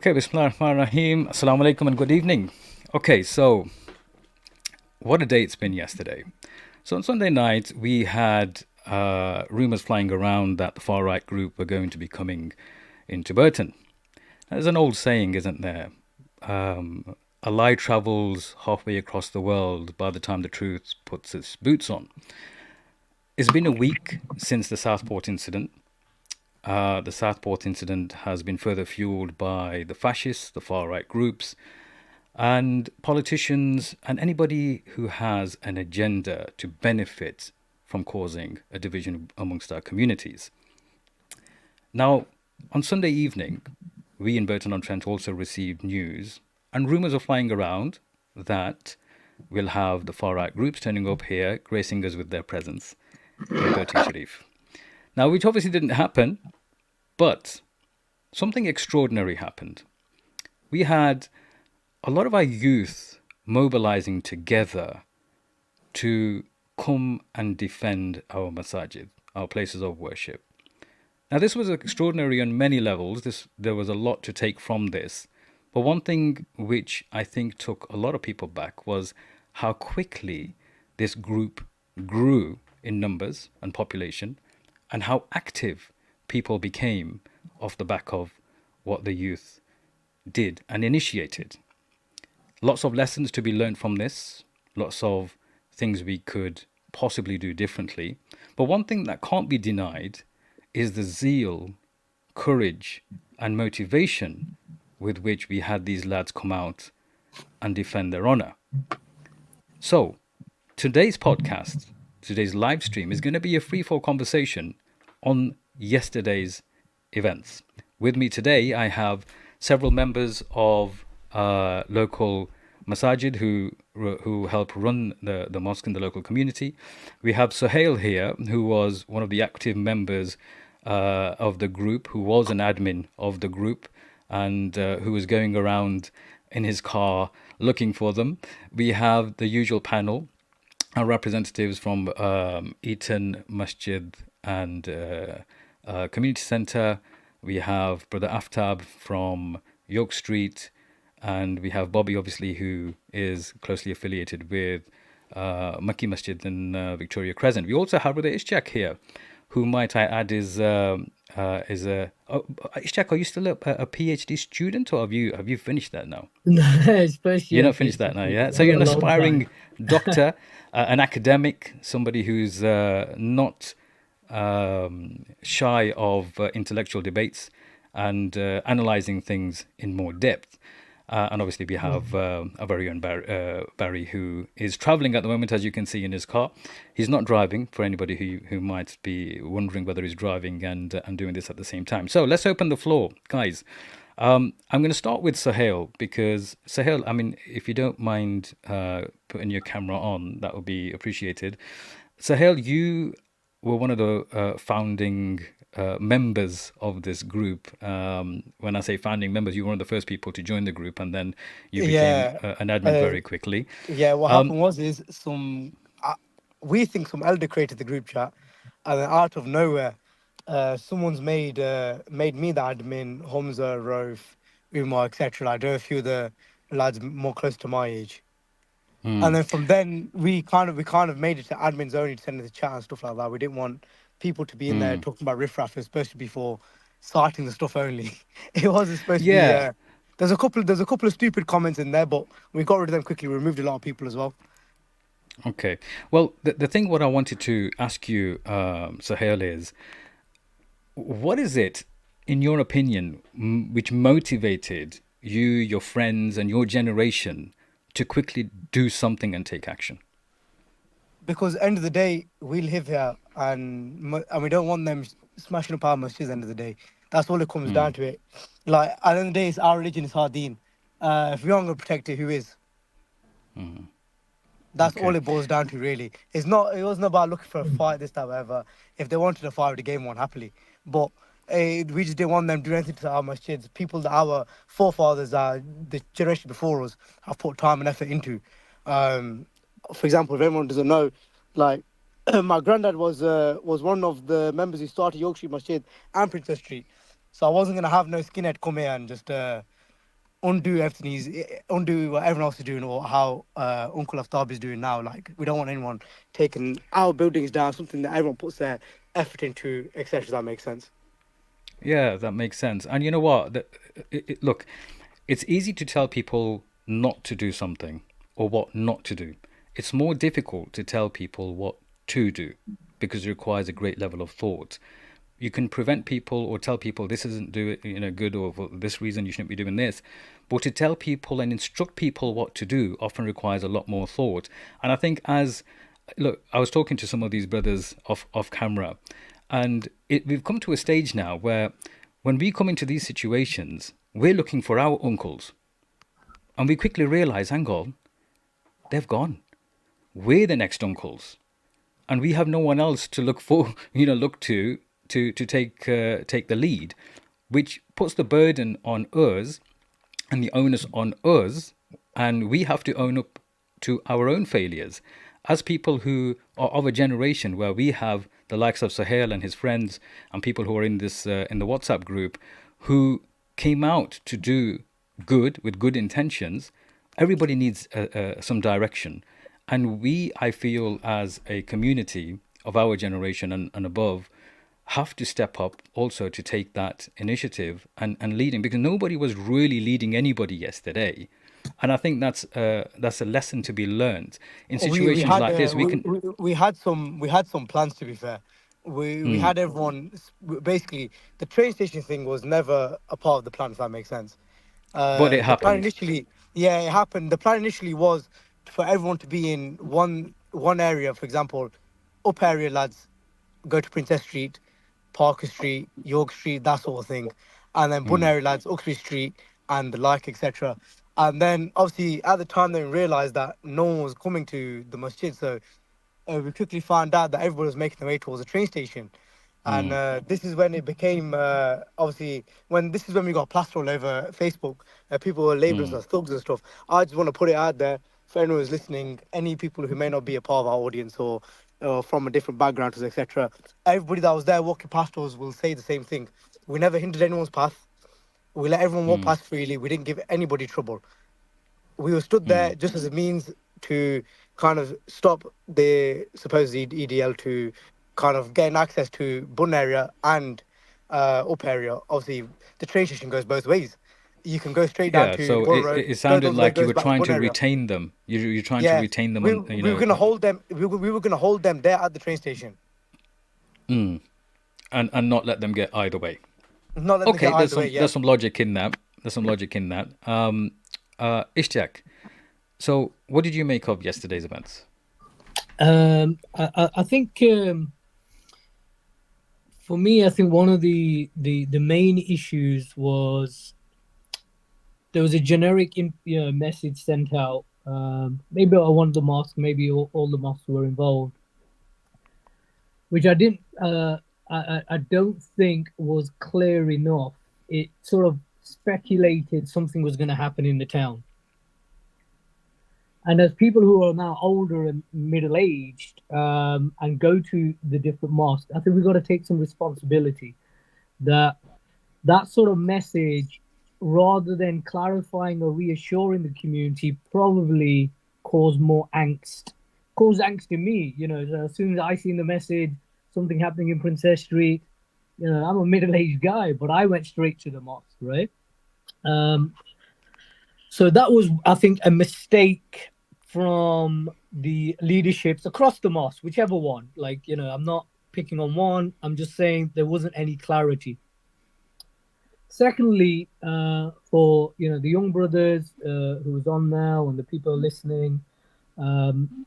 Okay, Bismillahirrahmanirrahim. Assalamu alaikum and good evening. Okay, so what a day it's been yesterday. So on Sunday night, we had rumors flying around that the far right group were going to be coming into Burton. There's an old saying, isn't there? A lie travels halfway across the world by the time the truth puts its boots on. It's been a week since the Southport incident. The Southport incident has been further fueled by the fascists, the far right groups, and politicians, and anybody who has an agenda to benefit from causing a division amongst our communities. Now, on Sunday evening, we in Burton-on-Trent also received news, and rumours are flying around that we'll have the far right groups turning up here, gracing us with their presence in Burton Sharif. Now, which obviously didn't happen, but something extraordinary happened. We had a lot of our youth mobilizing together to come and defend our masajid, our places of worship. Now, this was extraordinary on many levels. There was a lot to take from this. But one thing which I think took a lot of people back was how quickly this group grew in numbers and population, and how active people became off the back of what the youth did and initiated. Lots of lessons to be learned from this, lots of things we could possibly do differently. But one thing that can't be denied is the zeal, courage, and motivation with which we had these lads come out and defend their honor. So, today's podcast, today's live stream is going to be a free-for conversation on yesterday's events. With me today, I have several members of local masajid who help run the mosque in the local community. We have Suhail here, who was one of the active members of the group, who was an admin of the group, and who was going around in his car looking for them. We have the usual panel, our representatives from Eton Masjid and Community Centre. We have Brother Aftab from York Street, and we have Bobby, obviously, who is closely affiliated with Makki Masjid in Victoria Crescent. We also have Brother Ishaq here, who, might I add, is Ishaq, are you still a PhD student, or have you finished that now? No, it's first You're year not finished that now, yeah? So a you're an long aspiring time. doctor, an academic, somebody who's not shy of intellectual debates and analyzing things in more depth. And obviously we have our very own Barry, who is traveling at the moment, as you can see in his car. He's not driving, for anybody who might be wondering whether he's driving and doing this at the same time. So let's open the floor, guys. I'm going to start with Suhail, because Suhail, I mean, if you don't mind putting your camera on, that would be appreciated. Suhail, you were one of the founding members of this group. When I say founding members, you were one of the first people to join the group, and then you became Yeah, an admin uh, very quickly. yeah. What Um, happened was is we think some elder created the group chat, and then out of nowhere, someone's made me the admin, Hamza, Rauf, Umar, etc. Like, there are a few of the lads more close to my age. And then from then we kind of made it to admins only to send in the chat and stuff like that. We didn't want people to be in there talking about riffraff. It was supposed to be for starting the stuff only. It wasn't supposed to be. yeah, There's a couple of stupid comments in there, but we got rid of them quickly. We removed a lot of people as well. okay. Well, the thing what I wanted to ask you, Suhail, is what is it, in your opinion, which motivated you, your friends, and your generation to quickly do something and take action? Because end of the day, we live here, and we don't want them smashing up our masjids. End of the day, that's all it comes down to. It, like, at the end of the day, it's our religion, it's our deen. If we aren't going to protect it, who is? That's all Okay. it boils down to, really. It's not. It wasn't about looking for a fight, this, that, whatever. If they wanted a fight, the game won happily. But we just didn't want them to do anything to our masjids. People that our forefathers, the generation before us, have put time and effort into. Um, for example, if anyone doesn't know, like, my granddad was one of the members who started York Street Masjid and Princess Street. So I wasn't gonna have no skinhead come here and just undo what everyone else is doing, or how Uncle Aftab is doing now. Like, we don't want anyone taking our buildings down, something that everyone puts their effort into, etc. Does that make sense? Yeah, that makes sense. And you know what? Look, it's easy to tell people not to do something or what not to do. It's more difficult to tell people what to do because it requires a great level of thought. You can prevent people or tell people this isn't do it, good, or for this reason you shouldn't be doing this. But to tell people and instruct people what to do often requires a lot more thought. And I think as look, I was talking to some of these brothers off camera, and we've come to a stage now where when we come into these situations, we're looking for our uncles, and we quickly realize, hang on, they've gone. We're the next uncles, and we have no one else to look for, look to take the lead, which puts the burden on us and the onus on us, and we have to own up to our own failures as people who are of a generation where we have the likes of Sahel and his friends and people who are in this in the WhatsApp group who came out to do good with good intentions. Everybody needs some direction, and we, I feel, as a community of our generation and above, have to step up also to take that initiative and leading, because nobody was really leading anybody yesterday. And I think that's a lesson to be learned in we situations had like this. We can. we had some plans, to be fair. We Mm, had everyone basically. The train station thing was never a part of the plan, if that makes sense. but it The plan happened. initially, yeah, it happened. The plan initially was for everyone to be in one area. For example, up area lads go to Princess Street, Parker Street, York Street, that sort of thing, and then Bun Mm, area lads, Uxbridge Street, and the like, etc. And then obviously at the time they realised that no one was coming to the masjid, so we quickly found out that everybody was making their way towards the train station. And mm, this is when it became obviously when this is when we got plaster all over Facebook. People were labeling us mm. as thugs and stuff. I just want to put it out there for anyone who's listening, any people who may not be a part of our audience or from a different background, etc. Everybody that was there walking past us will say the same thing. We never hindered anyone's path. We let everyone walk Mm, past freely. We didn't give anybody trouble. We were stood mm. there just as a means to kind of stop the supposed EDL to kind of gain access to Bun area and up area. Obviously, the train station goes both ways. You can go straight down Yeah, to so Borough it, Road, it goes sounded all the way, like you goes were back to trying Bun to area. retain them. You're trying to Yeah, retain them we on, we were gonna hold them. We were gonna hold them there at the train station, mm, and not let them get either way. not let them Okay, get there's either way. some Yeah. there's some logic in that. There's some logic in that. Ishtiak, so what did you make of yesterday's events? I think for me, I think one of the main issues was there was a generic message sent out. Maybe I one of the mosques, maybe all the mosques were involved, which I didn't. I don't think was clear enough. It sort of speculated something was going to happen in the town. And as people who are now older and middle aged and go to the different mosques, I think we've got to take some responsibility that that sort of message, rather than clarifying or reassuring the community, probably caused more angst. Caused angst in me, so as soon as I seen the message, something happening in Princess Street, I'm a middle-aged guy, but I went straight to the mosque, right? Um, so that was, I think, a mistake from the leaderships across the mosque, whichever one. Like, I'm not picking on one. I'm just saying there wasn't any clarity. Secondly, for the young brothers who's on now and the people listening, um,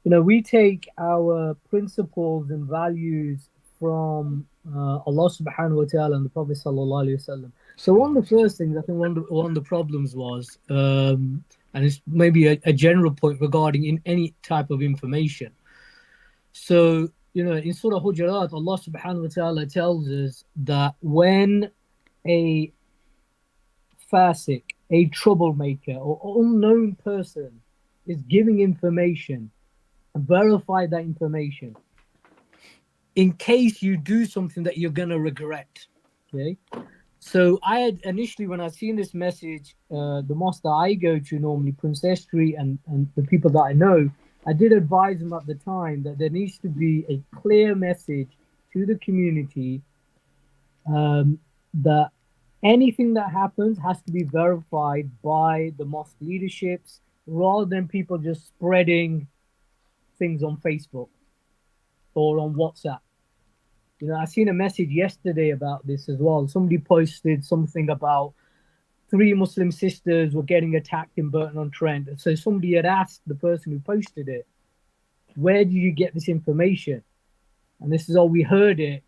we take our principles and values from Allah Subhanahu wa Taala and the Prophet Sallallahu Alaihi Wasallam. So one of the first things I think one of the problems was, and it's maybe a general point regarding in any type of information. So in Surah Hujurat, Allah Subhanahu wa Taala tells us that when a fasik, a troublemaker, or unknown person is giving information, verify that information in case you do something that you're going to regret. Okay. So I had initially, when I seen this message, the mosque that I go to normally, Princess Street, and the people that I know, I did advise them at the time that there needs to be a clear message to the community, that anything that happens has to be verified by the mosque leaderships, rather than people just spreading things on Facebook or on WhatsApp. You know, I seen a message yesterday about this as well. Somebody posted something about 3 Muslim sisters were getting attacked in Burton-on-Trent. So somebody had asked the person who posted it, where did you get this information? And this is all we heard it.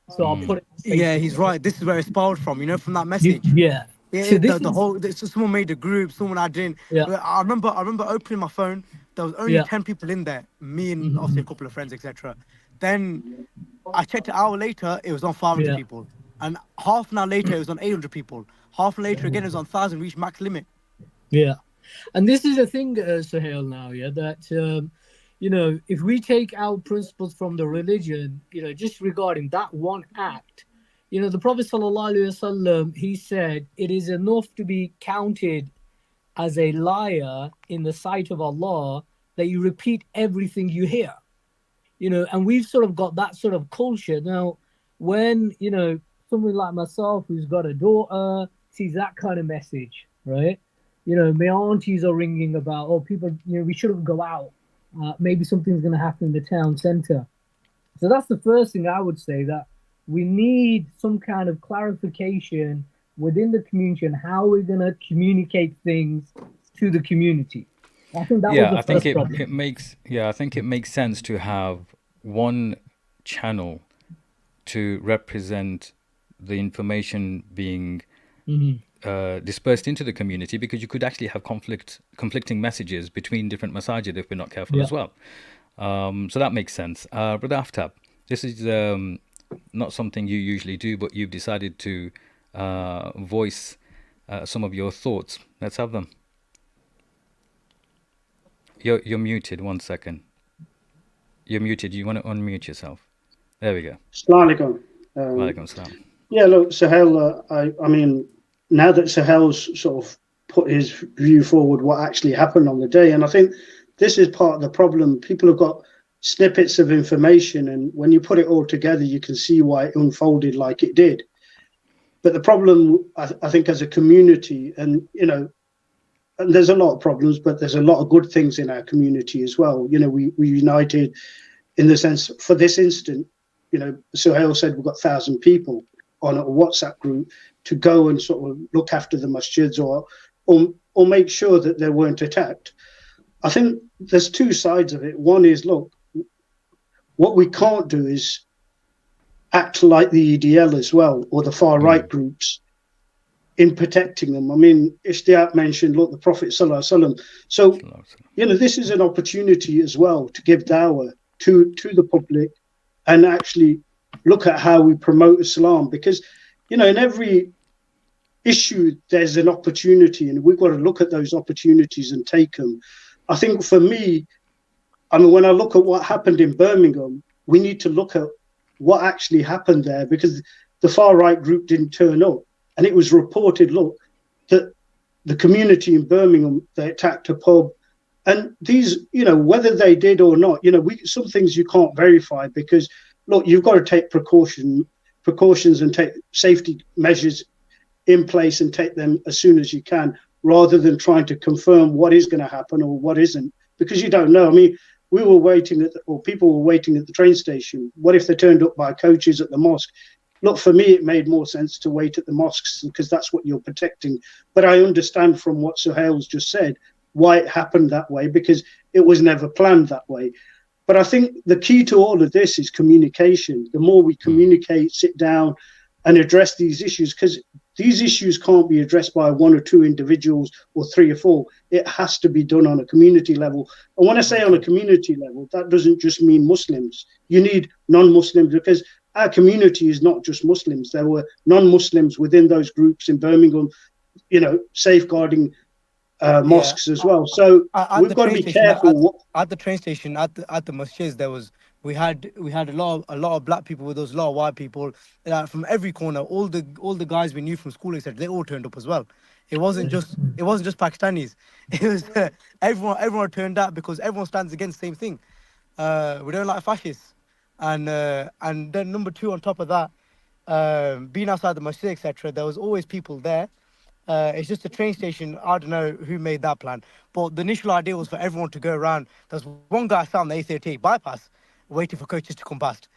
So I'll put it on Facebook. Yeah, he's right. This is where it spiraled from, you know, from that message. Yeah. Yeah, So this the is, whole. So someone made a group. Someone I didn't. yeah. I remember opening my phone. There was only Yeah. 10 people in there. Me and Mhm. obviously a couple of friends, etc. Then I checked an hour later. It was on 500 Yeah. people, and half an hour later it was on 800 people. Half an hour later again it was on 1,000. Reached max limit. Yeah. And this is the thing, Sahel, now, yeah, that, you know, if we take our principles from the religion, you know, just regarding that one act, you know, the Prophet ﷺ, he said, it is enough to be counted as a liar in the sight of Allah that you repeat everything you hear. You know, and we've sort of got that sort of culture. Now, when, you know, someone like myself who's got a daughter sees that kind of message, right? You know, my aunties are ringing about, oh, people, you know, we shouldn't go out. Maybe something's going to happen in the town center. So that's the first thing I would say, that we need some kind of clarification within the community on how we're going to communicate things to the community. I think that was Yeah, the I think first problem. I think it makes sense to have one channel to represent the information being dispersed into the community, because you could actually have conflicting messages between different masajid if we're not careful Yeah. as well. So that makes sense. Brother Aftab, this is not something you usually do, but you've decided to voice some of your thoughts. Let's have them. You're muted. 1 second. You're muted. You want to unmute yourself. There we go. Assalamu alaikum. Walaikum salam. Yeah, look, Sahel, I mean, now that Sahel's sort of put his view forward, what actually happened on the day, and I think this is part of the problem. People have got snippets of information, and when you put it all together, you can see why it unfolded like it did. But the problem, I think, as a community, and, you know, and there's a lot of problems, but there's a lot of good things in our community as well. You know, we united in the sense, for this instant, you know, Suhail said we've got 1,000 people on a WhatsApp group to go and sort of look after the masjids or make sure that they weren't attacked. I think there's two sides of it. One is, look, what we can't do is act like the EDL as well, or the far right groups, in protecting them. I mean, Ishtiaq mentioned, look, the Prophet Sallallahu Alaihi Wasallam. So, you know, this is an opportunity as well to give dawah to the public and actually look at how we promote Islam, because, you know, in every issue there's an opportunity, and we've got to look at those opportunities and take them. I think for me, I mean, when I look at what happened in Birmingham, we need to look at what actually happened there, because the far right group didn't turn up, and it was reported, look, that the community in Birmingham, they attacked a pub. And these, you know, whether they did or not, you know, some things you can't verify, because, look, you've got to take precautions and take safety measures in place and take them as soon as you can, rather than trying to confirm what is going to happen or what isn't, because you don't know. I mean, we were waiting people were waiting at the train station. What if they turned up by coaches at the mosque? Look, for me, it made more sense to wait at the mosques, because that's what you're protecting. But I understand from what Suhail's just said why it happened that way, because it was never planned that way. But I think the key to all of this is communication. The more we communicate, sit down and address these issues, because these issues can't be addressed by 1 or 2 individuals or 3 or 4. It has to be done on a community level. And when I say on a community level, that doesn't just mean Muslims. You need non-Muslims, because our community is not just Muslims. There were non-Muslims within those groups in Birmingham, you know, safeguarding mosques as well. So we've got to be careful. At the train station, at the masjids, there was we had a lot of black people with us, a lot of white people from every corner. All the guys we knew from school, etc. They all turned up as well. It wasn't just Pakistanis. It was everyone turned out because everyone stands against the same thing. We don't like fascists, and then number two on top of that, being outside the masjid, etc. There was always people there. It's just a train station. I don't know who made that plan, but the initial idea was for everyone to go around. There's one guy sat on the A38 bypass, waiting for coaches to come past.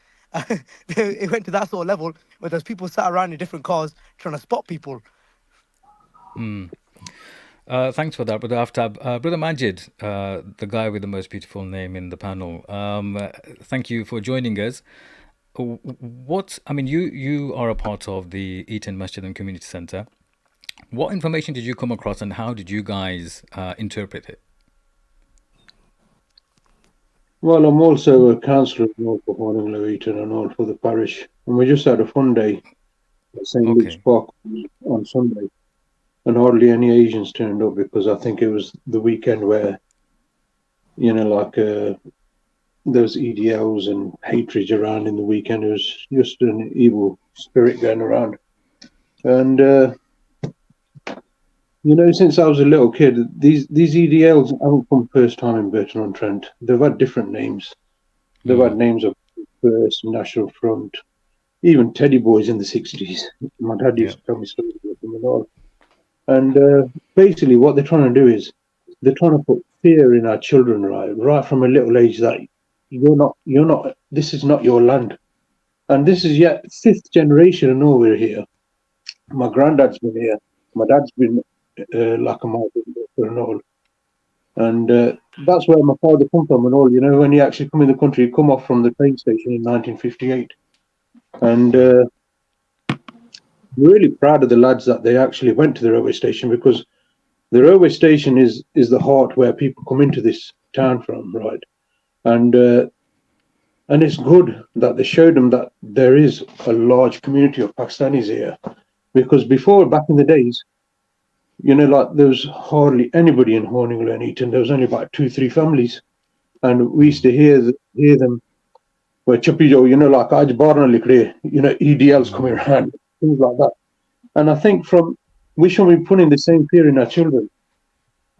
It went to that sort of level where there's people sat around in different cars trying to spot people. Thanks for that, Brother Aftab. Brother Majid, the guy with the most beautiful name in the panel, thank you for joining us. You are a part of the Eton Masjid and Community Centre. What information did you come across and how did you guys interpret it? Well, I'm also a councillor for Horningley, Eton and all for the parish. And we just had a fun day at St. Luke's Park on Sunday. And hardly any Asians turned up because I think it was the weekend where, those EDLs and hatreds around in the weekend. It was just an evil spirit going around. And, since I was a little kid, these EDLs haven't come first time in Burton-on-Trent. They've had different names. They've had names of First, National Front, even Teddy Boys in the 60s. My dad used to tell me stories about them and all. And basically what they're trying to do is they're trying to put fear in our children, right from a little age that this is not your land. And this is yet fifth generation and all we're here. My granddad's been here. My dad's been like a migrant and all. And that's where my father come from and all. When he actually come in the country, he come off from the train station in 1958. And we're really proud of the lads that they actually went to the railway station, because the railway station is the heart where people come into this town from, right? And it's good that they showed them that there is a large community of Pakistanis here, because before, back in the days, there was hardly anybody in Horningley and Eton. There was only about 2-3 families, and we used to hear them. Where Chapijo, like Aj Barna Likre, EDLs coming around, things like that. And I think we shouldn't be putting the same fear in our children.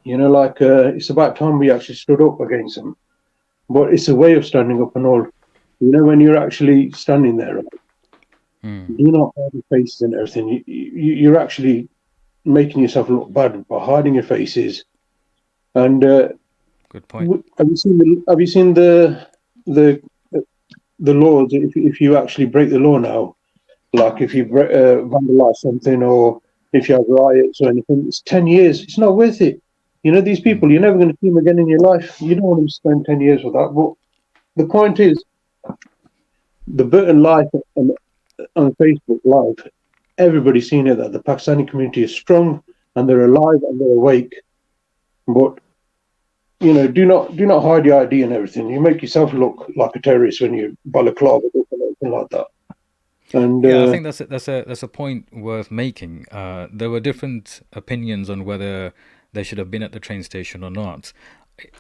It's about time we actually stood up against them. But it's a way of standing up and all. When you're actually standing there, do not hide your faces and everything. You're actually making yourself look bad by hiding your faces. And good point. Have you seen the laws? If you actually break the law now, like if you vandalize something or if you have riots or anything, it's 10 years. It's not worth it. These people, you're never going to see them again in your life. You don't want to spend 10 years with that. But the point is, the Burton Life on Facebook Live, everybody's seen it, that the Pakistani community is strong and they're alive and they're awake. But do not hide your ID and everything. You make yourself look like a terrorist when you balaclava or anything like that. And I think that's a point worth making. There were different opinions on whether they should have been at the train station or not,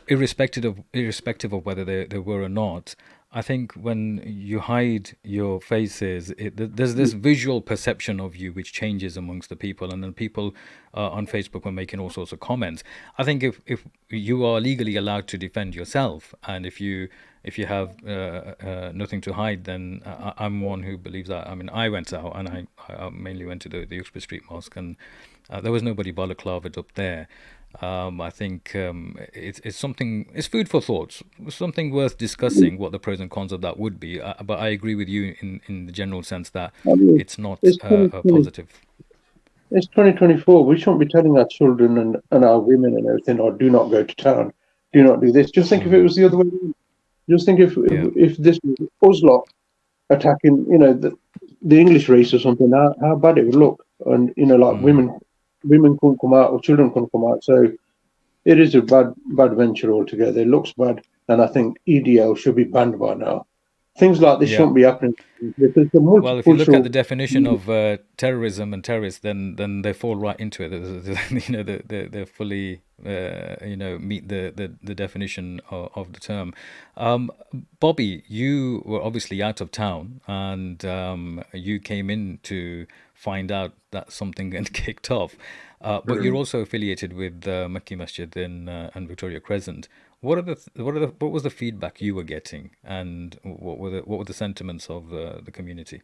irrespective of whether they were or not. I think when you hide your faces, there's this visual perception of you which changes amongst the people, and then people on Facebook were making all sorts of comments. I think if you are legally allowed to defend yourself, and if you have nothing to hide, then I'm one who believes that. I mean, I went out and I mainly went to the Uxbridge Street Mosque, and there was nobody balaclavaed up there. I think it's something. It's food for thought. Something worth discussing what the pros and cons of that would be. But I agree with you in the general sense that it's not a positive. It's 2024. We shouldn't be telling our children and our women and everything, or do not go to town, do not do this. Just think if it was the other way around. Just think if this was us lot attacking, the English race or something, how bad it would look. And women couldn't come out or children couldn't come out. So it is a bad venture altogether. It looks bad, and I think EDL should be banned by now. Things like this shouldn't be happening. Well, if you look at the definition of terrorism and terrorists, then they fall right into it. They're fully meet the definition of the term. Bobby, you were obviously out of town, and you came in to find out that something had kicked off. But you're also affiliated with Makki Masjid in and Victoria Crescent. What was the feedback you were getting, and what were the sentiments of the community?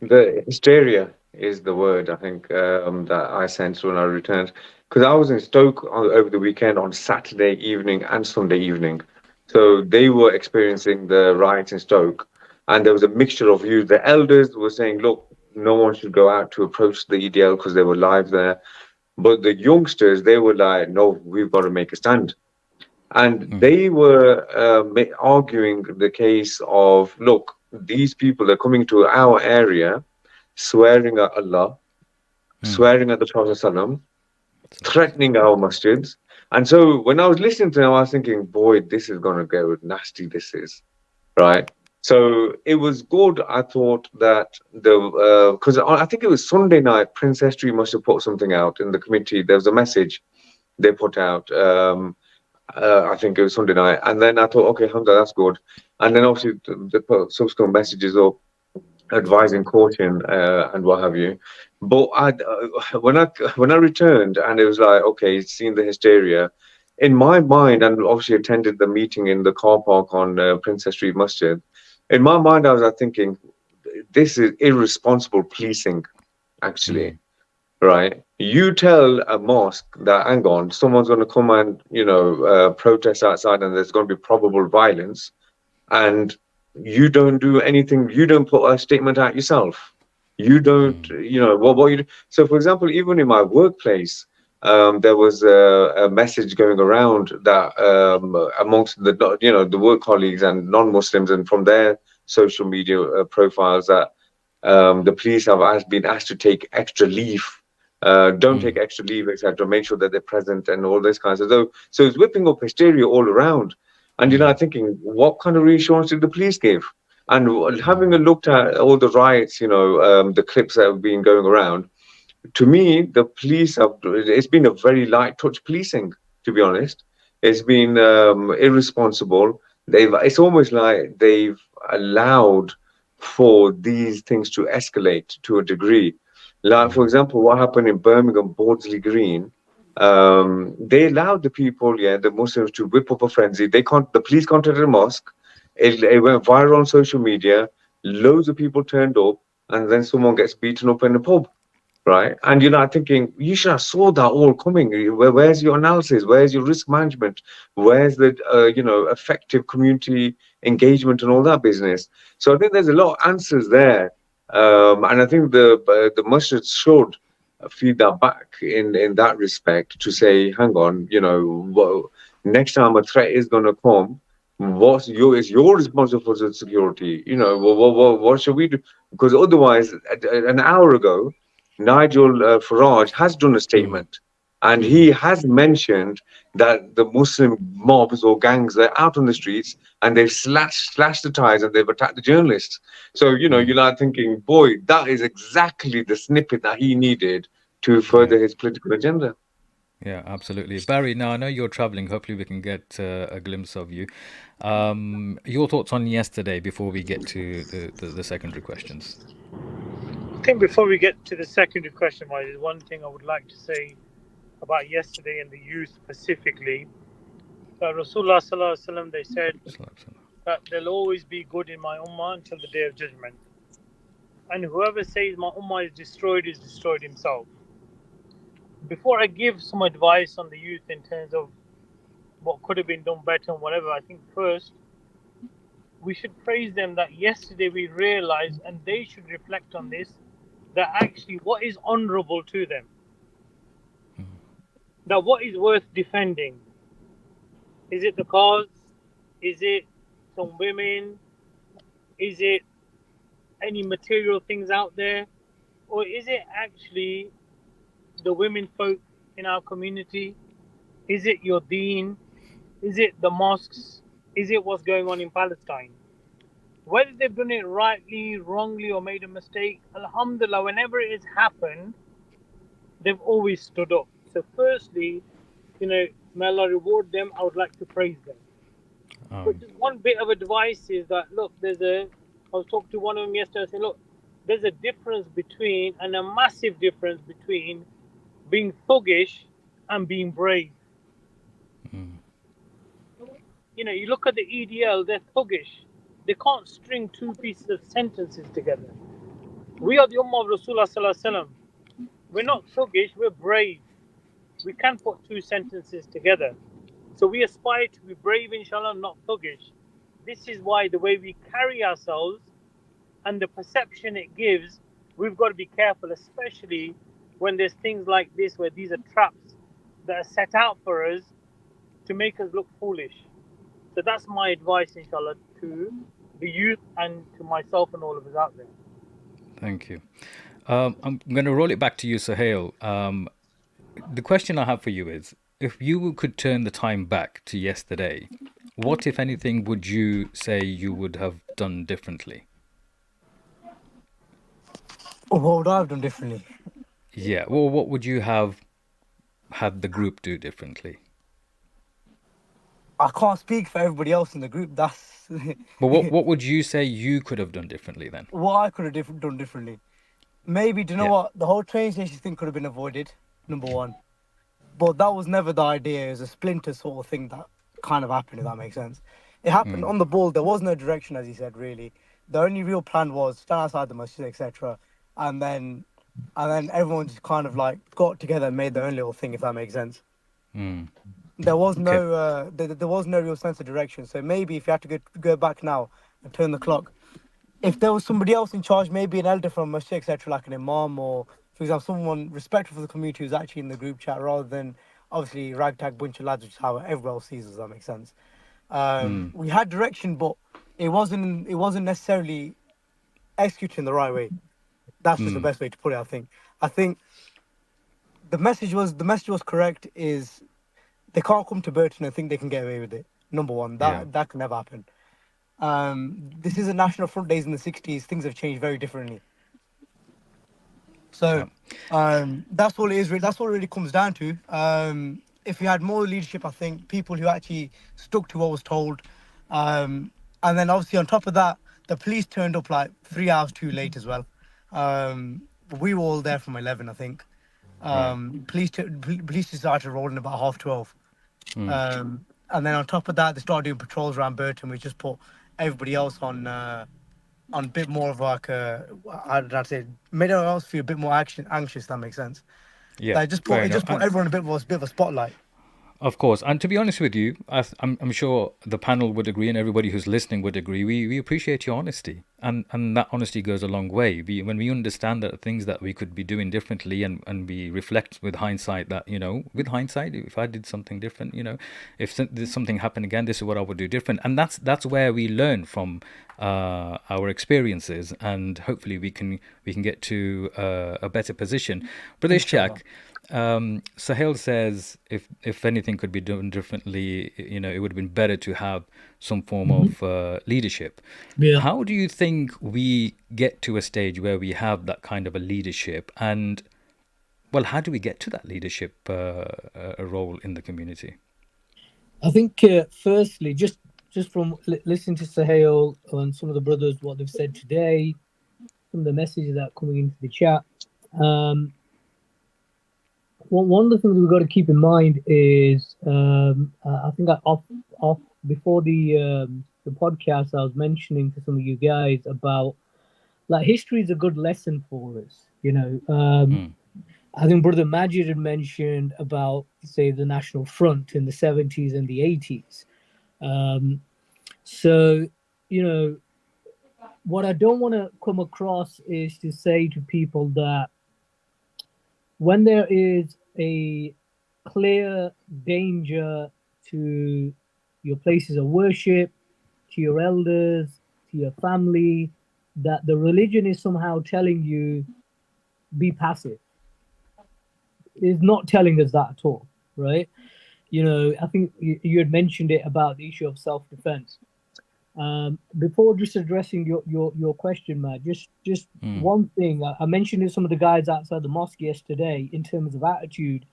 The hysteria is the word I think that I sensed when I returned, because I was in Stoke over the weekend on Saturday evening and Sunday evening. So they were experiencing the riots in Stoke, and there was a mixture of views. The elders were saying, "Look, no one should go out to approach the EDL because they were live there." But the youngsters, they were like, "No, we've got to make a stand." And they were arguing the case of, look, these people are coming to our area, swearing at Allah, swearing at the Prophet ﷺ, threatening our masjids. And so when I was listening to them, I was thinking, boy, this is going to go nasty, this is, right? So it was good, I thought, that because I think it was Sunday night, Prince Estrie must have put something out in the committee. There was a message they put out. I think it was Sunday night, and then I thought, okay, Hamza, that's good. And then obviously they put subsequent messages up advising caution and what have you. But when I returned, and it was like, okay, seeing the hysteria in my mind, and obviously attended the meeting in the car park on Princess Street Masjid. In my mind, I was thinking, this is irresponsible policing, actually. Right, you tell a mosque that, hang on, someone's going to come and protest outside, and there's going to be probable violence, and you don't do anything. You don't put a statement out yourself. You don't, what you do. So, for example, even in my workplace, there was a message going around that amongst the work colleagues and non-Muslims, and from their social media profiles, that the police have been asked to take extra leave. Don't take extra leave, etc. Make sure that they're present and all this kinds of stuff. So it's whipping up hysteria all around. And I'm thinking, what kind of reassurance did the police give? And having a looked at all the riots, the clips that have been going around, to me, the police it's been a very light touch policing, to be honest. It's been irresponsible. It's almost like they've allowed for these things to escalate to a degree. Like, for example, what happened in Birmingham, Bordsley Green, they allowed the people, the Muslims, to whip up a frenzy. The police contacted a mosque. It went viral on social media. Loads of people turned up, and then someone gets beaten up in a pub, right? And I'm thinking, you should have saw that all coming. Where's your analysis? Where's your risk management? Where's the effective community engagement and all that business? So I think there's a lot of answers there. And I think the masjid should feed that back in that respect, to say, hang on, next time a threat is going to come, is your responsibility for the security? What should we do? Because otherwise, an hour ago, Nigel Farage has done a statement. And he has mentioned that the Muslim mobs or gangs are out on the streets, and they've slashed the ties, and they've attacked the journalists. So, you're not thinking, boy, that is exactly the snippet that he needed to further his political agenda. Yeah, absolutely. Barry, now I know you're traveling. Hopefully we can get a glimpse of you. Your thoughts on yesterday before we get to the secondary questions. I think before we get to the secondary question, there's one thing I would like to say about yesterday and the youth specifically. Rasulullah Sallallahu Alaihi Wasallam, they said that there'll always be good in my ummah until the day of judgment. And whoever says my ummah is destroyed himself. Before I give some advice on the youth in terms of what could have been done better and whatever, I think first we should praise them that yesterday we realized, and they should reflect on this, that actually what is honorable to them, that what is worth defending, is it the cause, is it some women, is it any material things out there, or is it actually the women folk in our community? Is it your deen? Is it the mosques? Is it what's going on in Palestine? Whether they've done it rightly, wrongly, or made a mistake, alhamdulillah, whenever it has happened, they've always stood up. So firstly, may Allah reward them. I would like to praise them. But just one bit of advice is that, look, I was talking to one of them yesterday, saying, look, there's a difference between, and a massive difference between being thuggish and being brave. You look at the EDL, they're thuggish. They can't string two pieces of sentences together. We are the Ummah of Rasulullah Sallallahu Alaihi Wasallam. We're not thuggish, we're brave. We can put two sentences together. So we aspire to be brave, inshallah, not thuggish. This is why the way we carry ourselves and the perception it gives, we've got to be careful, especially when there's things like this, where these are traps that are set out for us to make us look foolish. So that's my advice, inshallah, to the youth and to myself and all of us out there. Thank you. I'm going to roll it back to you, Suhail. The question I have for you is, if you could turn the time back to yesterday, what, if anything, would you say you would have done differently? What would I have done differently? Yeah, well, what would you have had the group do differently? I can't speak for everybody else in the group. That's But what would you say you could have done differently then? what I could have done differently. Maybe, do you know Yeah. what? The whole train station thing could have been avoided, number one. But that was never the idea. It was a splinter sort of thing that kind of happened, if that makes sense. It happened on the ball. There was no direction, as he said, really. The only real plan was stand outside the masjid, etc. And then everyone just kind of like got together and made their own little thing, if that makes sense. There was no there was no real sense of direction. So maybe if you had to go back now and turn the clock, if there was somebody else in charge, maybe an elder from masjid, etc., like an imam, or for example, someone respectful for the community who's actually in the group chat, rather than obviously ragtag bunch of lads, which is how everyone else sees us. That makes sense. We had direction, but it wasn't necessarily executed in the right way. That's just the best way to put it. I think the message was correct. Is they can't come to Burton and think they can get away with it. Number one, that can never happen. This is a National Front days in the 60s. Things have changed very differently. So that's all it is. That's what it really comes down to. If we had more leadership, I think people who actually stuck to what was told, and then obviously on top of that, the police turned up like 3 hours too late as well. We were all there from 11, I think. Police started rolling about 12:30. And then on top of that, they started doing patrols around Burton, which just put everybody else on a bit more of like I'd say made everyone else feel a bit more anxious. That makes sense. Yeah, Like fair it enough. just put everyone a bit of a spotlight. Of course, and to be honest with you, I'm sure the panel would agree, and everybody who's listening would agree. We appreciate your honesty, and that honesty goes a long way. When we understand that things that we could be doing differently, and we reflect with hindsight that with hindsight, if I did something different, if something happened again, this is what I would do different, and that's where we learn from our experiences, and hopefully we can get to a better position. Brother Ishaq, Sahel says if anything could be done differently, it would have been better to have some form of leadership. Yeah. How do you think we get to a stage where we have that kind of a leadership, and how do we get to that leadership role in the community? I think firstly, just from listening to Sahel and some of the brothers, what they've said today, some of the messages that are coming into the chat, one of the things we've got to keep in mind is I think off before the podcast, I was mentioning to some of you guys about like history is a good lesson for us. I think Brother Majid had mentioned about, say, the National Front in the 70s and the 80s. So, what I don't want to come across is to say to people that when there is a clear danger to your places of worship, to your elders, to your family, that the religion is somehow telling you, be passive. Is not telling us that at all, right? I think you had mentioned it about the issue of self-defense. Before just addressing your question, Matt, just one thing. I mentioned to some of the guys outside the mosque yesterday in terms of attitude.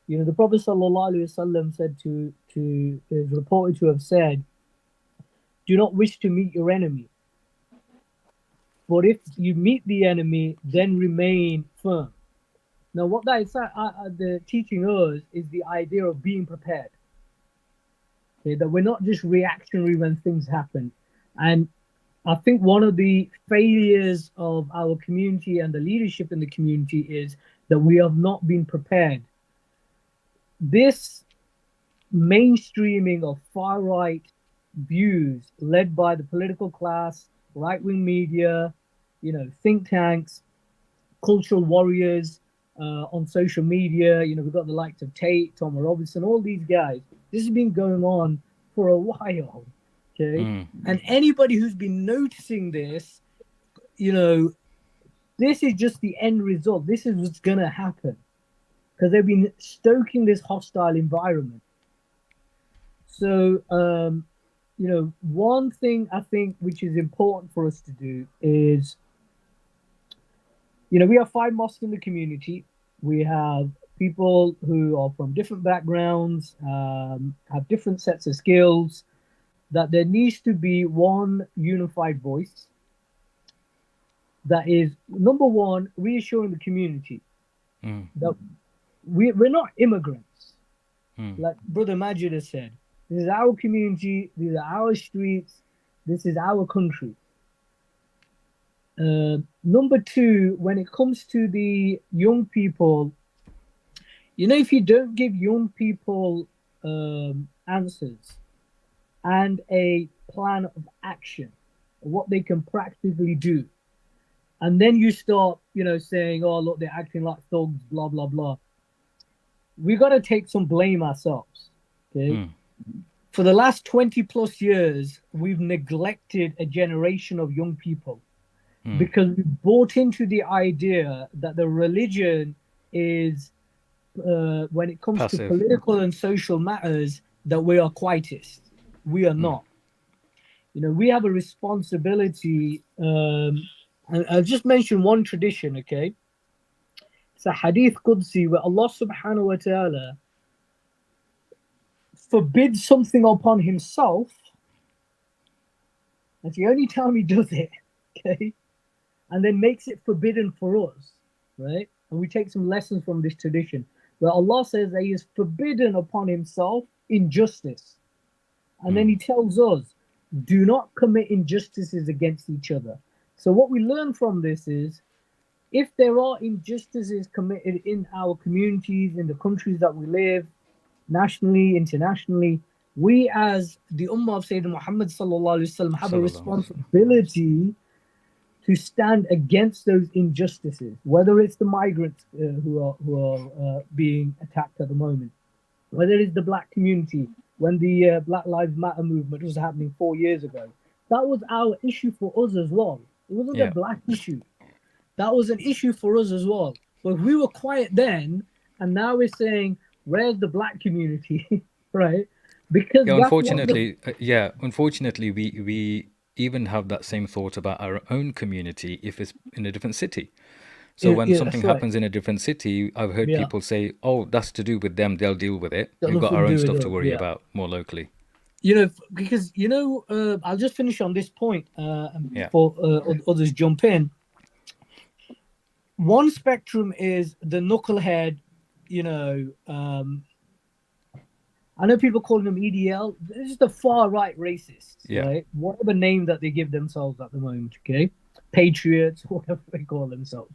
You know, the Prophet sallallahu alaihi wasallam said to is reported to have said, "Do not wish to meet your enemy, but if you meet the enemy, then remain firm." Now, what that is the teaching us is the idea of being prepared. Okay, that we're not just reactionary when things happen. And I think one of the failures of our community and the leadership in the community is that we have not been prepared. This mainstreaming of far right views led by the political class, right wing media, you know, think tanks, cultural warriors on social media. You know, we've got the likes of Tate, Tom Robinson, all these guys. This has been going on for a while. Okay. And anybody who's been noticing this, you know, this is just the end result. This is what's going to happen because they've been stoking this hostile environment. So, you know, one thing I think which is important for us to do is, you know, we have 5 mosques in the community. We have people who are from different backgrounds, have different sets of skills, that there needs to be one unified voice that is, number one, reassuring the community that we're not immigrants. Like Brother Majid has said, this is our community, these are our streets, this is our country. Number two, when it comes to the young people, you know, if you don't give young people answers and a plan of action, what they can practically do, and then you start, you know, saying, oh, look, they're acting like thugs, blah, blah, blah. We got to take some blame ourselves, okay? For the last 20 plus years, we've neglected a generation of young people because we bought into the idea that the religion is, when it comes Passive. to political and social matters, that we are quietist. We are not. You know, we have a responsibility. And I'll just mention one tradition, okay? It's a hadith Qudsi where Allah subhanahu wa ta'ala forbids something upon himself. That's the only time he does it, okay? And then makes it forbidden for us, right? And we take some lessons from this tradition where Allah says that he has forbidden upon himself injustice. And then he tells us, do not commit injustices against each other. So what we learn from this is, if there are injustices committed in our communities, in the countries that we live, nationally, internationally, we as the Ummah of Sayyidina Muhammad sallallahu alaihi wasallam have a responsibility to stand against those injustices, whether it's the migrants who are being attacked at the moment, whether it's the black community, when the Black Lives Matter movement was happening 4 years ago. That was our issue for us as well. It wasn't a black issue. That was an issue for us as well. But we were quiet then, and now we're saying, where's the black community, right? Because unfortunately, we even have that same thought about our own community if it's in a different city. So when something happens in a different city, I've heard people say, oh, that's to do with them, they'll deal with it. We've got our own stuff to worry about more locally. You know, because, you know, I'll just finish on this point before others jump in. One spectrum is the knucklehead, you know, I know people call them EDL. This is the far right racists, right? Whatever name that they give themselves at the moment, okay? Patriots, whatever they call themselves.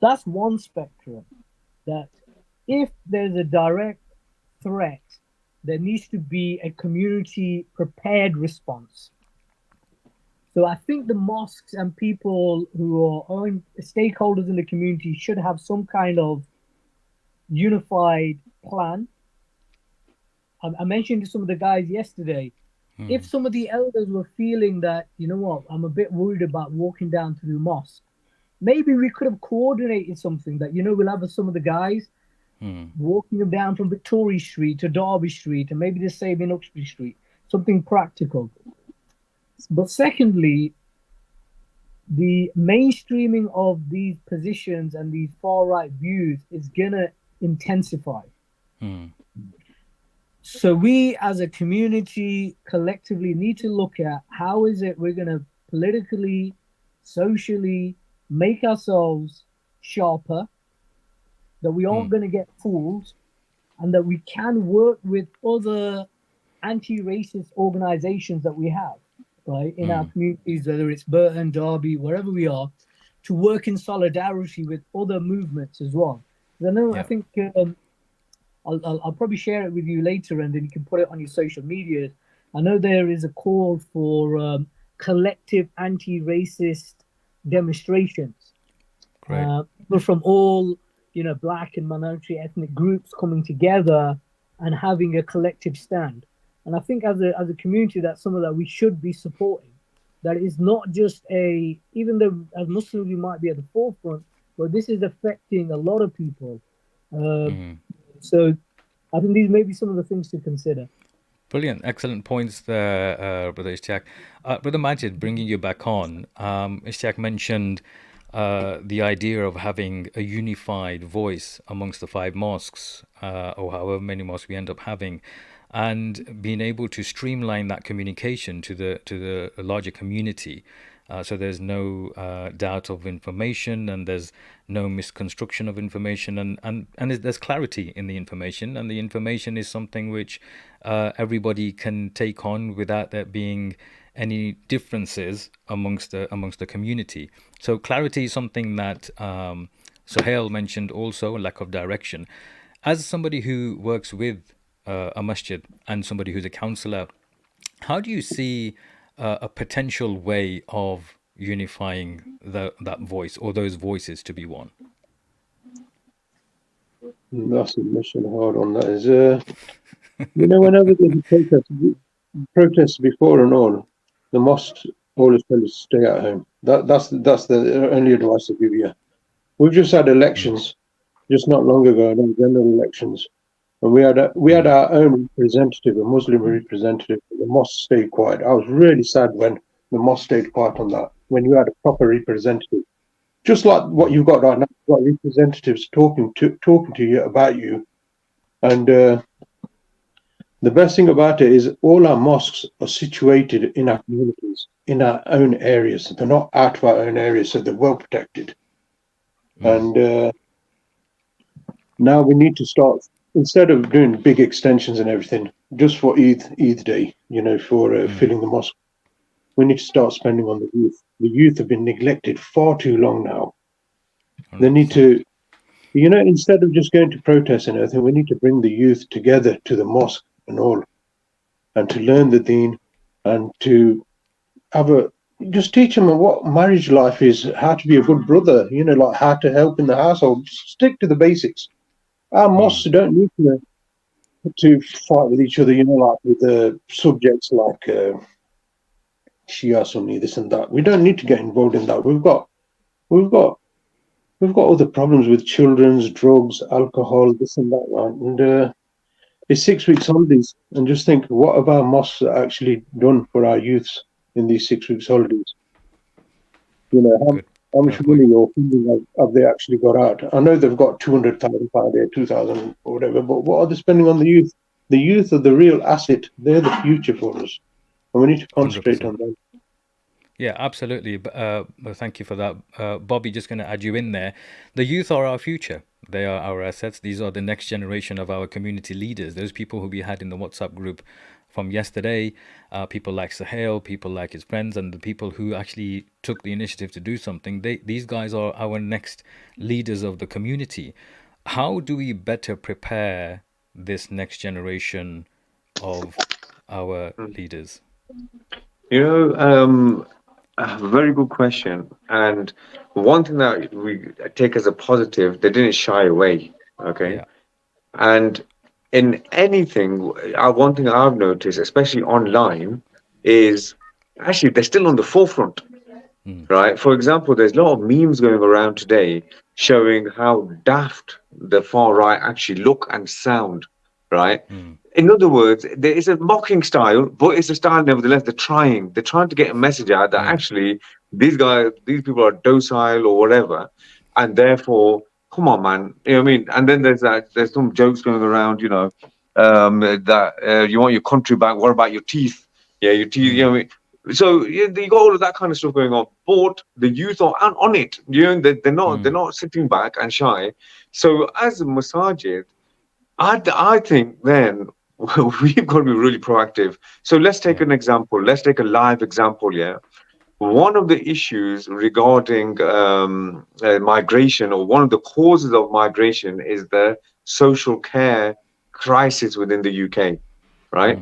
That's one spectrum. That if there's a direct threat, there needs to be a community prepared response. So I think the mosques and people who are stakeholders in the community should have some kind of unified plan. I mentioned to some of the guys yesterday, if some of the elders were feeling that, you know what, I'm a bit worried about walking down to the mosque, maybe we could have coordinated something that, you know, we'll have some of the guys walking them down from Victoria Street to Derby Street and maybe the same in Uxbridge Street, something practical. But secondly, the mainstreaming of these positions and these far right views is intensified. Mm. So we as a community collectively need to look at how is it we're going to politically, socially make ourselves sharper, that we aren't going to get fooled, and that we can work with other anti-racist organizations that we have, right, in our communities, whether it's Burton, Derby, wherever we are, to work in solidarity with other movements as well. I know, I think I'll probably share it with you later, and then you can put it on your social media. I know there is a call for collective anti-racist demonstrations. People from all, Black and minority ethnic groups coming together and having a collective stand. And I think as a community, that's something that we should be supporting. That is not just even though as Muslims we might be at the forefront, but this is affecting a lot of people. So I think these may be some of the things to consider. Brilliant. Excellent points there, Brother Ishtiaq. Brother Majid, bringing you back on, Ishtiaq mentioned the idea of having a unified voice amongst the 5 mosques, or however many mosques we end up having, and being able to streamline that communication to the larger community. So there's no doubt of information, and there's no misconstruction of information, and there's clarity in the information, and the information is something which everybody can take on without there being any differences amongst the community. So clarity is something that Suhail mentioned also, lack of direction. As somebody who works with a masjid and somebody who's a counsellor, how do you see a potential way of unifying that voice or those voices to be one? That's a mission hard on that. Is whenever there's protests before and all, the mosques always tell us to stay at home. That's the only advice I give you. We've just had elections, just not long ago, general elections, and we had our own representative, a Muslim representative. The mosque stayed quiet. I was really sad when the mosque stayed quiet on that. When you had a proper representative, just like what you've got right now, you've got representatives talking to you about you, and the best thing about it is all our mosques are situated in our communities, in our own areas. They're not out of our own areas, so they're well protected. And now we need to start, instead of doing big extensions and everything, just for Eid Day, for filling the mosque, we need to start spending on the youth. The youth have been neglected far too long now. 100%. They need to, instead of just going to protest and everything, we need to bring the youth together to the mosque and all, and to learn the deen, and to just teach them what marriage life is, how to be a good brother, like how to help in the household. Just stick to the basics. Our mosques don't need to fight with each other, like with the subjects like Shia, Sunni, this and that. We don't need to get involved in that. We've got other problems with children's drugs, alcohol, this and that, right? And it's 6 weeks holidays, and just think, what have our mosques actually done for our youths in these 6 weeks holidays? How much money or funding have they actually got out? I know they've got £200,000 there, 2,000 or whatever, but what are they spending on the youth? The youth are the real asset. They're the future for us, and we need to concentrate 100%. On them. Yeah, absolutely. Thank you for that. Bobby, just going to add you in there. The youth are our future. They are our assets. These are the next generation of our community leaders. Those people who we had in the WhatsApp group from yesterday, people like Suhail, people like his friends, and the people who actually took the initiative to do something. These guys are our next leaders of the community. How do we better prepare this next generation of our leaders? A very good question. And one thing that we take as a positive, they didn't shy away. Okay. Yeah. And in anything, one thing I've noticed, especially online, is actually they're still on the forefront. Right. For example, there's a lot of memes going around today showing how daft the far right actually look and sound. Right. In other words, there is a mocking style, but it's a style nevertheless. They're trying to get a message out that actually these people are docile or whatever, and therefore come on, man. You know what I mean? And then there's some jokes going around, you know, that you want your country back. What about your teeth? Yeah, your teeth. You know what I mean? So yeah, you got all of that kind of stuff going on. But the youth are on it. You know, they're not sitting back and shy. So as a masajid, I think then we've got to be really proactive. So let's take an example. Let's take a live example. Yeah. One of the issues regarding migration, or one of the causes of migration, is the social care crisis within the UK, right?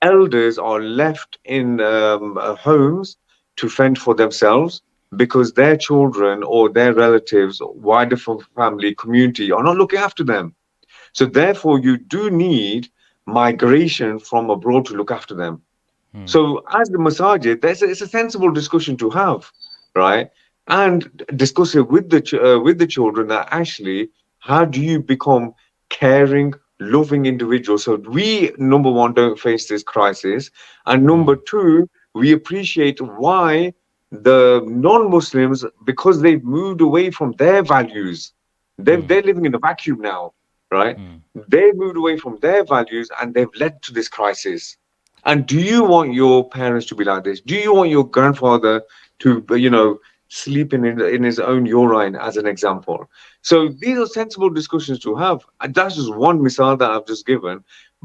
Elders are left in homes to fend for themselves because their children or their relatives, wider family, community are not looking after them. So therefore, you do need migration from abroad to look after them. So as the masajid, it's a sensible discussion to have, right? And discuss it with the children, that actually, how do you become caring, loving individuals? So we, number one, don't face this crisis, and number two, we appreciate why the non-Muslims, because they've moved away from their values, they're living in a vacuum now, right? They've moved away from their values and they've led to this crisis. And do you want your parents to be like this? Do you want your grandfather to, you know, sleep in his own urine, as an example? So these are sensible discussions to have. And that's just one misal that I've just given.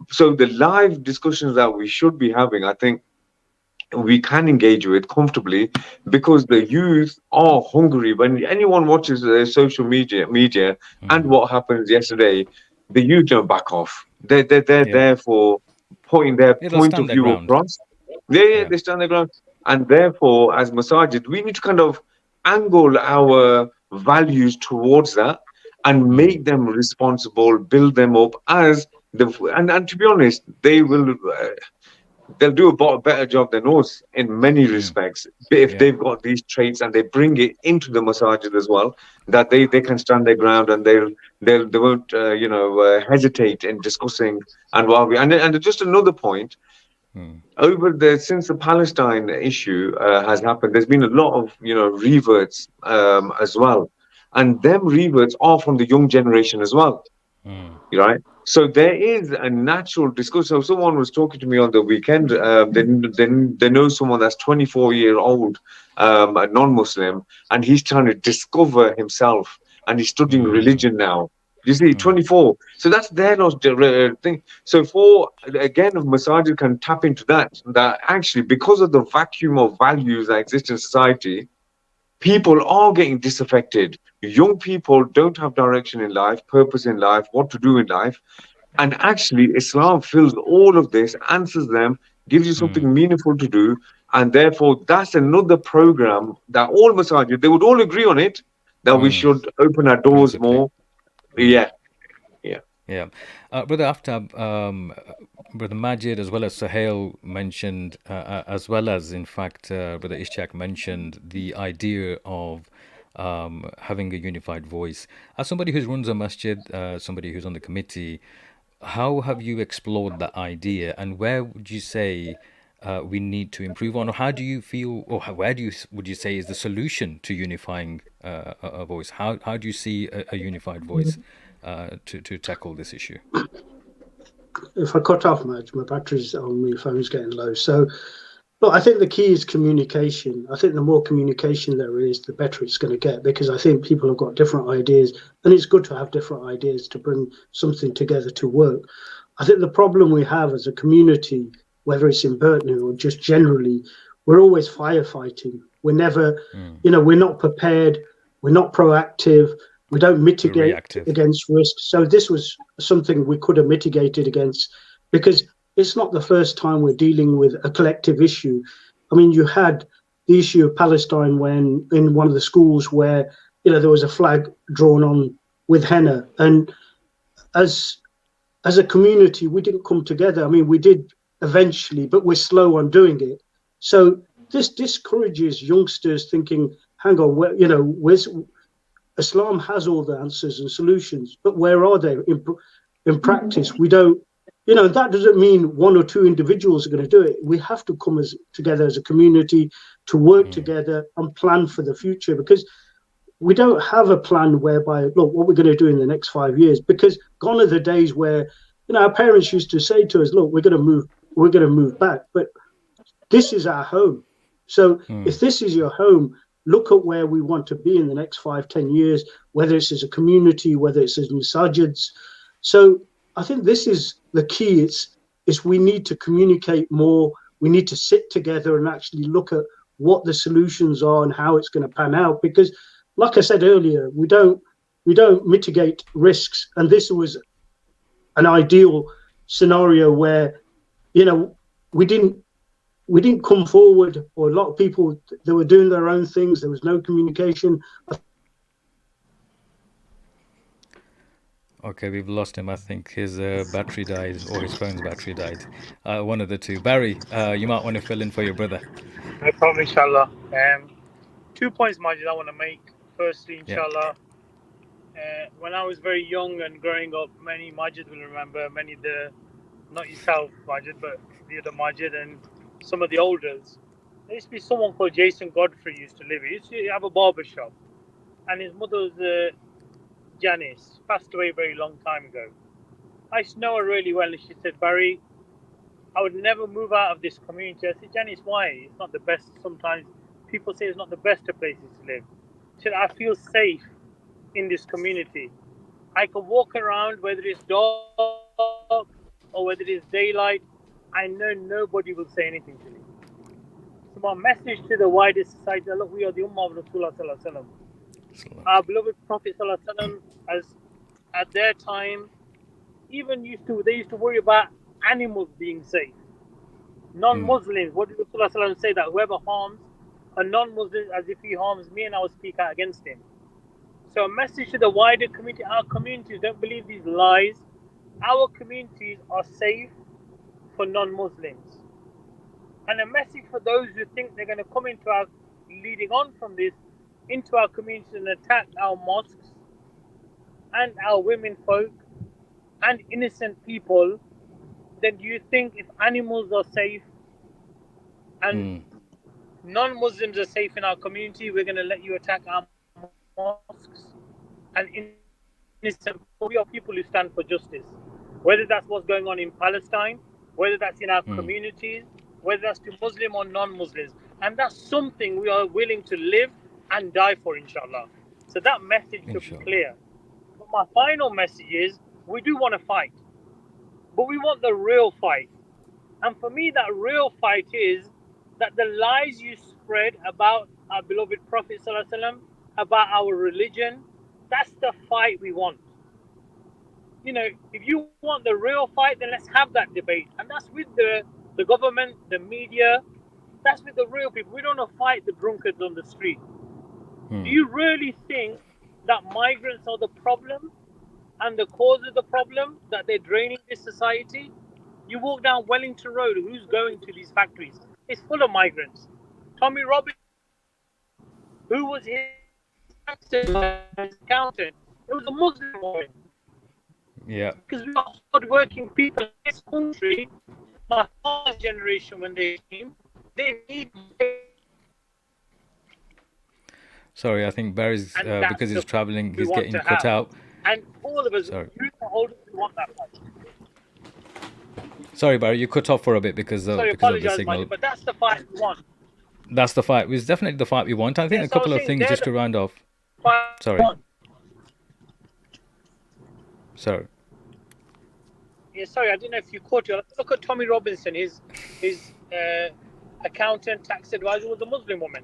So the live discussions that we should be having, I think we can engage with comfortably, because the youth are hungry. When anyone watches social media and what happens yesterday, the youth don't back off. They're there for putting their point of view across. They stand their ground. And therefore, as masajid, we need to kind of angle our values towards that and make them responsible, build them up as and to be honest, they will they'll do a better job than us in many respects if they've got these traits and they bring it into the masajid as well, that they can stand their ground and they won't hesitate in discussing. And just another point, since the Palestine issue has happened, there's been a lot of reverts as well, and them reverts are from the young generation as well. Right, so there is a natural discourse. So someone was talking to me on the weekend. They know someone that's 24-year old, a non-Muslim, and he's trying to discover himself, and he's studying religion now. You see, 24. So that's their thing. So if masajid can tap into that actually, because of the vacuum of values that exist in society, people are getting disaffected. Young people don't have direction in life, purpose in life, what to do in life. And actually, Islam fills all of this, answers them, gives you something meaningful to do. And therefore, that's another program that all masajid, they would all agree on it, that we should open our doors more. Yeah. Brother Aftab, Brother Majid, as well as Sahel mentioned, as well as, in fact, Brother Ishaq mentioned the idea of having a unified voice. As somebody who runs a masjid, somebody who's on the committee, how have you explored that idea, and where would you say we need to improve on, or how do you feel, or would you say is the solution to unifying a voice? How do you see a unified voice to tackle this issue? If I cut off, my battery's on my phone's getting low. So, look, I think the key is communication. I think the more communication there is, the better it's going to get, because I think people have got different ideas, and it's good to have different ideas to bring something together to work. I think the problem we have as a community, whether it's in Burton or just generally, we're always firefighting. We're never, we're not prepared. We're not proactive. We don't mitigate against risk. So this was something we could have mitigated against, because it's not the first time we're dealing with a collective issue. I mean, you had the issue of Palestine when in one of the schools where, there was a flag drawn on with henna. And as a community, we didn't come together. I mean, we did eventually, but we're slow on doing it. So this discourages youngsters thinking, hang on, where's Islam has all the answers and solutions, but where are they in practice? We don't, that doesn't mean one or two individuals are going to do it. We have to come together as a community to work together and plan for the future, because we don't have a plan whereby, look, what we're going to do in the next 5 years, because gone are the days where, our parents used to say to us, look, we're going to move back, but this is our home. So if this is your home, look at where we want to be in the next 5-10 years, whether it's as a community, whether it's as masajids. So I think this is the key. It's we need to communicate more. We need to sit together and actually look at what the solutions are and how it's going to pan out. Because, like I said earlier, we don't mitigate risks. And this was an ideal scenario where, we didn't come forward, or a lot of people, they were doing their own things. There was no communication. Okay, we've lost him. I think his battery died, or his phone's battery died. One of the two. Barry, you might want to fill in for your brother. No problem, inshallah. 2 points, Majid, I want to make. Firstly, inshallah, when I was very young and growing up, many Majid will remember, not yourself, Majid, but the other Majid and some of the elders. There used to be someone called Jason Godfrey used to live here. He used to have a barber shop, and his mother was Janice, passed away a very long time ago. I used to know her really well, and she said, Barry, I would never move out of this community. I said, Janice, why? It's not the best. Sometimes people say it's not the best of places to live. She said, I feel safe in this community. I can walk around, whether it's dark or whether it's daylight. I know nobody will say anything to me. So my message to the wider society, look, we are the Ummah of Rasulullah Sallallahu Alaihi Wasallam. Our beloved Prophet Sallallahu Alaihi Wasallam, as at their time, they used to worry about animals being safe. Non-Muslims, what did Rasulullah Sallallahu Alaihi Wasallam say? That whoever harms a non-Muslim as if he harms me, and I will speak out against him. So a message to the wider community, our communities, don't believe these lies. Our communities are safe for non-Muslims. And a message for those who think they're going to come into our, leading on from this, into our communities and attack our mosques and our women folk and innocent people, then do you think if animals are safe and non-Muslims are safe in our community, we're going to let you attack our mosques and innocent people? We are people who stand for justice. Whether that's what's going on in Palestine, whether that's in our communities, whether that's to Muslim or non-Muslims. And that's something we are willing to live and die for, inshallah. So that message should be clear. But my final message is, we do want to fight, but we want the real fight. And for me, that real fight is that the lies you spread about our beloved Prophet Sallallahu Alaihi Wasallam, about our religion, that's the fight we want. If you want the real fight, then let's have that debate. And that's with the government, the media, that's with the real people. We don't want to fight the drunkards on the street. Do you really think that migrants are the problem and the cause of the problem, that they're draining this society? You walk down Wellington Road, who's going to these factories? It's full of migrants. Tommy Robbins, who was his accountant, it was a Muslim woman. Yeah. Because we are hardworking people in this country. My father's generation, when they came, they need. Sorry, I think Barry's, because he's traveling, he's getting cut out. And all of us, youth and old, we want that fight. Sorry, Barry, you cut off for a bit because of the signal. But that's the fight we want. That's the fight. It's definitely the fight we want. I think a couple of things just to round off. Sorry. Sorry. Yeah, sorry, I didn't know if you caught it. Look at Tommy Robinson, his accountant, tax advisor was a Muslim woman.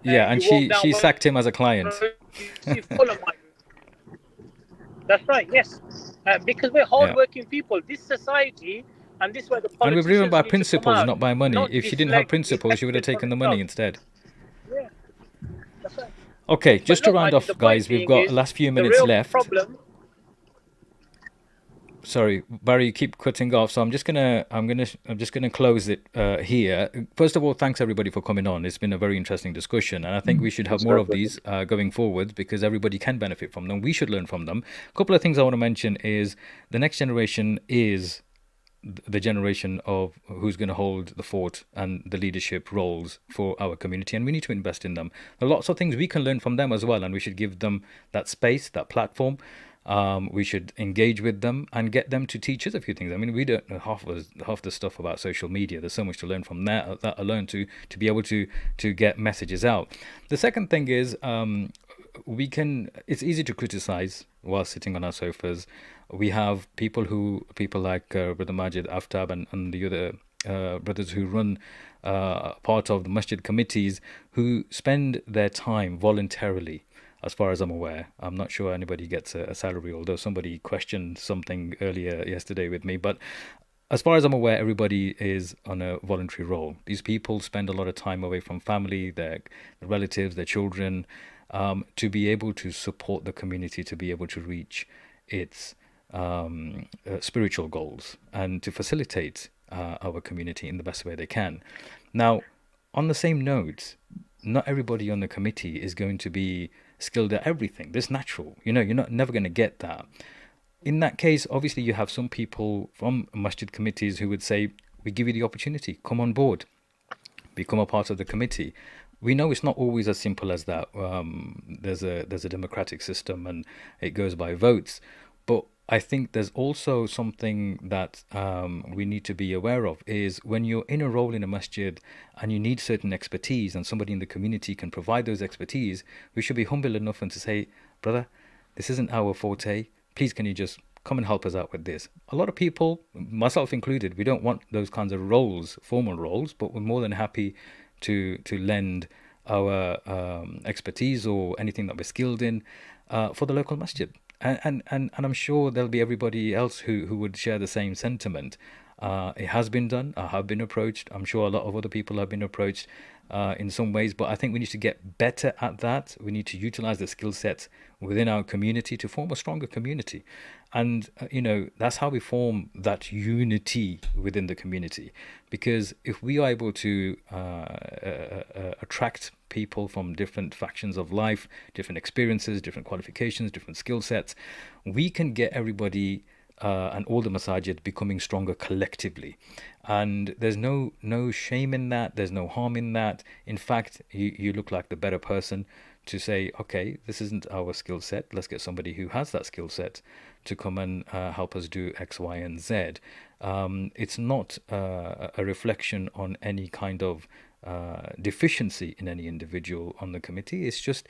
Yeah, and she sacked him as a client. She's full of migrants. That's right, yes. Because we're hardworking people. This society, and this is where the politicians. And we're driven by need principles, to come out, not by money. If she didn't have principles, she would have taken the money instead. Yeah, that's right. Okay, just to round off, guys, we've got the last few minutes left. Sorry, Barry, you keep cutting off, so I'm just gonna close it here. First of all, thanks everybody for coming on. It's been a very interesting discussion, and I think we should have more of these going forward because everybody can benefit from them. We should learn from them. A couple of things I want to mention is the next generation is the generation of who's going to hold the fort and the leadership roles for our community, and we need to invest in them. There are lots of things we can learn from them as well, and we should give them that space, that platform. We should engage with them and get them to teach us a few things. I mean, we don't know half the stuff about social media. There's so much to learn from that alone to be able to get messages out. The second thing is, it's easy to criticize while sitting on our sofas. We have people like Brother Majid Aftab and the other brothers who run part of the masjid committees, who spend their time voluntarily. As far as I'm aware, I'm not sure anybody gets a salary, although somebody questioned something earlier yesterday with me. But as far as I'm aware, everybody is on a voluntary role. These people spend a lot of time away from family, their relatives, their children, to be able to support the community, to be able to reach its spiritual goals, and to facilitate our community in the best way they can. Now, on the same note, not everybody on the committee is going to be skilled at everything. That's natural. You're never going to get that. In that case, obviously, you have some people from masjid committees who would say, we give you the opportunity, come on board, become a part of the committee. We know it's not always as simple as that. There's a democratic system and it goes by votes. But I think there's also something that we need to be aware of, is when you're in a role in a masjid and you need certain expertise and somebody in the community can provide those expertise, we should be humble enough and to say, brother, this isn't our forte. Please, can you just come and help us out with this? A lot of people, myself included, we don't want those kinds of roles, formal roles, but we're more than happy to lend our expertise or anything that we're skilled in for the local masjid. And I'm sure there'll be everybody else who would share the same sentiment. It has been done. I have been approached. I'm sure a lot of other people have been approached in some ways, but I think we need to get better at that. We need to utilize the skill sets within our community to form a stronger community. And, that's how we form that unity within the community. Because if we are able to attract people from different factions of life, different experiences, different qualifications, different skill sets, we can get everybody and all the masajid becoming stronger collectively. And there's no shame in that. There's no harm in that. In fact, you look like the better person to say, okay, this isn't our skill set. Let's get somebody who has that skill set to come and help us do X, Y, and Z. It's not a reflection on any kind of deficiency in any individual on the committee. It's just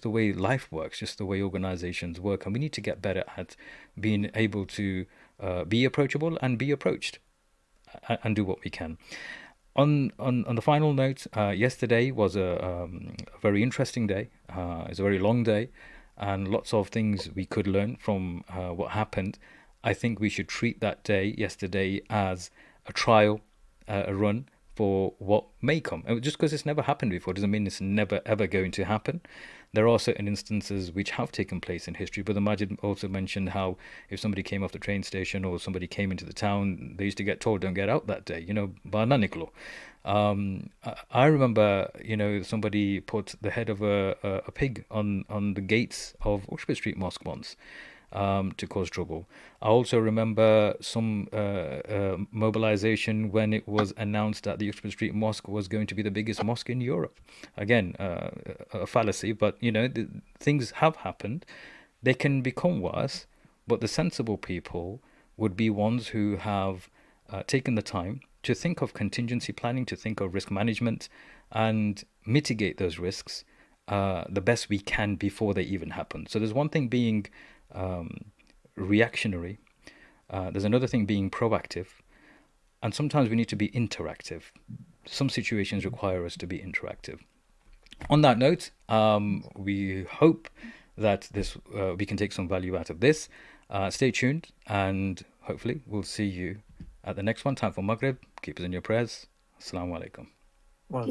the way life works, just the way organizations work, and we need to get better at being able to be approachable and be approached and do what we can. On the final note, yesterday was a very interesting day. It's a very long day, and lots of things we could learn from what happened. I think we should treat that day yesterday as a trial, a run for what may come. And just because it's never happened before doesn't mean it's never ever going to happen. There are certain instances which have taken place in history, but the Majid also mentioned how if somebody came off the train station or somebody came into the town, they used to get told, don't get out that day, Barna Niklo. I remember, somebody put the head of a pig on the gates of Oxford Street Mosque once. To cause trouble. I also remember some mobilization when it was announced that the Oxford Street Mosque was going to be the biggest mosque in Europe. Again, a fallacy, but things have happened. They can become worse, but the sensible people would be ones who have taken the time to think of contingency planning, to think of risk management, and mitigate those risks the best we can before they even happen. So there's one thing being reactionary, there's another thing being proactive, and sometimes we need to be interactive. Some situations require us to be interactive. On that note, we hope that we can take some value out of this. Stay tuned, and hopefully we'll see you at the next one. Time for Maghrib. Keep us in your prayers. Assalamu alaikum. Well,